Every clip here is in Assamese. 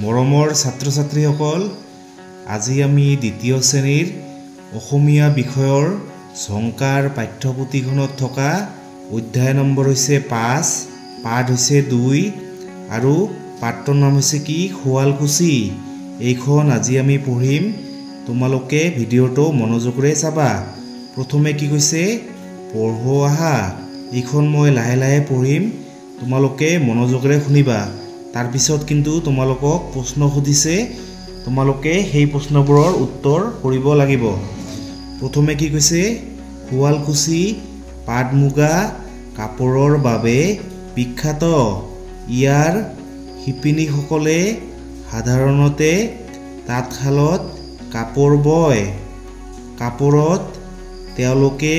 মৰমৰ ছাত্ৰ ছাত্ৰীসকল আজি আমি দ্বিতীয় শ্ৰেণীৰ অসমীয়া বিষয়ৰ ঝংকাৰ পাঠ্যপুথিখনত থকা অধ্যায় নম্বৰ হৈছে 5 পাঠ হৈছে 2 আৰু পাঠৰ নাম হৈছে কি শুৱালকুছি। এইখন আজি আমি পঢ়িম। তোমালোকে ভিডিঅটো মনোযোগৰে চাবা। প্ৰথমে কি কৈছে পঢ়ো আহা। এইখন মই লাহে লাহে পঢ়িম, তোমালোকে মনোযোগৰে শুনিবা। তাৰ পিছত কিন্তু তোমালোকক প্ৰশ্ন সুধিছে, তোমালোকে সেই প্ৰশ্নবোৰৰ উত্তৰ কৰিব লাগিব। প্ৰথমে কি কৈছে শুৱালকুছি পাট মুগা কাপোৰৰ বাবে বিখ্যাত। ইয়াৰ শিপিনীসকলে সাধাৰণতে তাঁতশালত কাপোৰ বয়। কাপোৰত তেওঁলোকে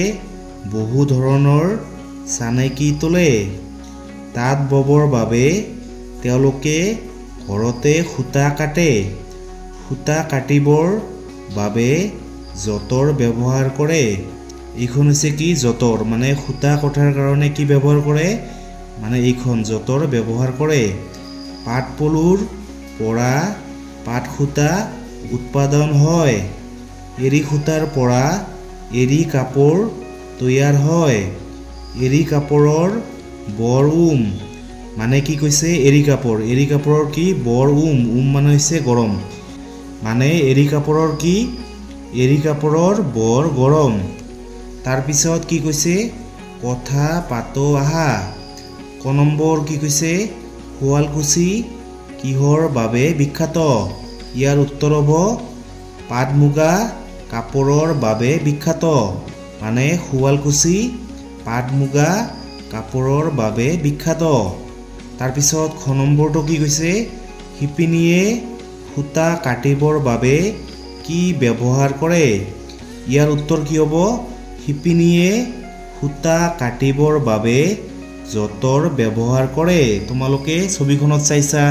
বহু ধৰণৰ চানেকি তোলে। তাঁত ববৰ বাবে তেওঁলোকে ঘৰতে সূতা কাটে। সূতা কাটিবৰ বাবে যঁতৰ ব্যৱহাৰ কৰে। এইখন হৈছে কি যঁতৰ, মানে সূতা কটাৰ কাৰণে কি ব্যৱহাৰ কৰে, মানে এইখন যঁতৰ ব্যৱহাৰ কৰে। পাট পলুৰ পৰা পাট সূতা উৎপাদন হয়। এৰী সূতাৰ পৰা এৰী কাপোৰ তৈয়াৰ হয়। এৰী কাপোৰৰ বৰ মানে কি কৈছে এৰী কাপোৰৰ কি বৰ মানে হৈছে গৰম, মানে এৰী কাপোৰৰ কি এৰী কাপোৰৰ বৰ গৰম। তাৰপিছত কি কৈছে কথা পাতো আহা। ক নম্বৰ কি কৈছে শুৱালকুছি কিহৰ বাবে বিখ্যাত? ইয়াৰ উত্তৰ হ'ব পাট মুগা কাপোৰৰ বাবে বিখ্যাত, মানে শুৱালকুছি পাট মুগা কাপোৰৰ বাবে বিখ্যাত। তাৰপিছত খ নম্বৰটো কি কৈছে শিপিনীয়ে সূতা কাটিবৰ বাবে কি ব্যৱহাৰ কৰে? ইয়াৰ উত্তৰ কি হ'ব শিপিনীয়ে সূতা কাটিবৰ বাবে যঁতৰ ব্যৱহাৰ কৰে। তোমালোকে ছবিখনত চাইছা,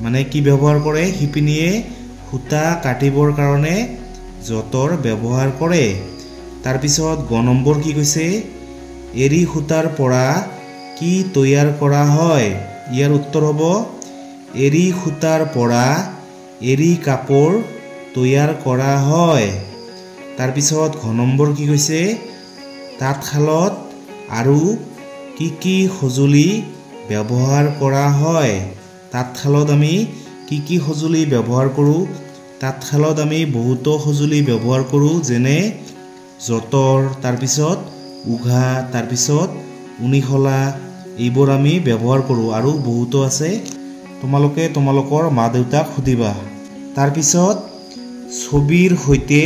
মানে কি ব্যৱহাৰ কৰে, শিপিনীয়ে সূতা কাটিবৰ কাৰণে যঁতৰ ব্যৱহাৰ কৰে। তাৰপিছত গ নম্বৰ কি কৈছে এৰী সূতাৰ পৰা কি তৈয়াৰ কৰা হয়? ইয়াৰ উত্তৰ হ'ব এৰী সূতাৰ পৰা এৰী কাপোৰ তৈয়াৰ কৰা হয়। তাৰপিছত ঘ নম্বৰ কি কৈছে তাঁতশালত আৰু কি কি সঁজুলি ব্যৱহাৰ কৰা হয়? তাঁতশালত আমি কি কি সঁজুলি ব্যৱহাৰ কৰোঁ? তাঁতশালত আমি বহুতো সঁজুলি ব্যৱহাৰ কৰোঁ, যেনে যঁতৰ, তাৰপিছত উঘা, তাৰপিছত উনিশলা, এইবোৰ আমি ব্যৱহাৰ কৰোঁ আৰু বহুতো আছে। তোমালোকে তোমালোকৰ মা দেউতাক সুধিবা। তাৰপিছত ছবিৰ সৈতে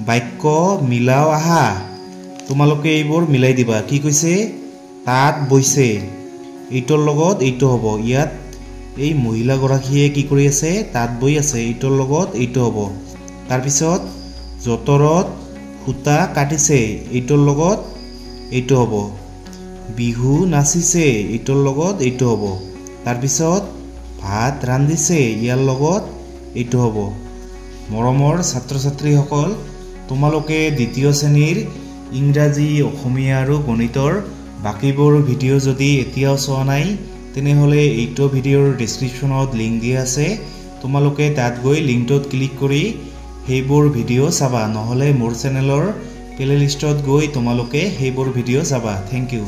বাক্য মিলাও আহা। তোমালোকে এইবোৰ মিলাই দিবা। কি কৈছে তাঁত বৈছে, এইটোৰ লগত এইটো হ'ব। ইয়াত এই মহিলাগৰাকীয়ে কি কৰি আছে তাঁত বৈ আছে, এইটোৰ লগত এইটো হ'ব। তাৰপিছত যঁতৰত সূতা কাটিছে, এইটোৰ লগত এইটো হ'ব। বিহু নাচিছে, এইটোৰ লগত এইটো হ'ব। তাৰপিছত ভাত ৰান্ধিছে, ইয়াৰ লগত এইটো হ'ব। মৰমৰ ছাত্ৰ ছাত্ৰীসকল, তোমালোকে দ্বিতীয় শ্ৰেণীৰ ইংৰাজী, অসমীয়া আৰু গণিতৰ বাকীবোৰ ভিডিঅ' যদি এতিয়াও চোৱা নাই, তেনেহ'লে এইটো ভিডিঅ'ৰ ডেছক্ৰিপশ্যনত লিংক দিয়া আছে। তোমালোকে তাত গৈ লিংকটোত ক্লিক কৰি সেইবোৰ ভিডিঅ' চাবা, নহ'লে মোৰ চেনেলৰ প্লে'লিষ্টত গৈ তোমালোকে সেইবোৰ ভিডিঅ' চাবা। Thank U.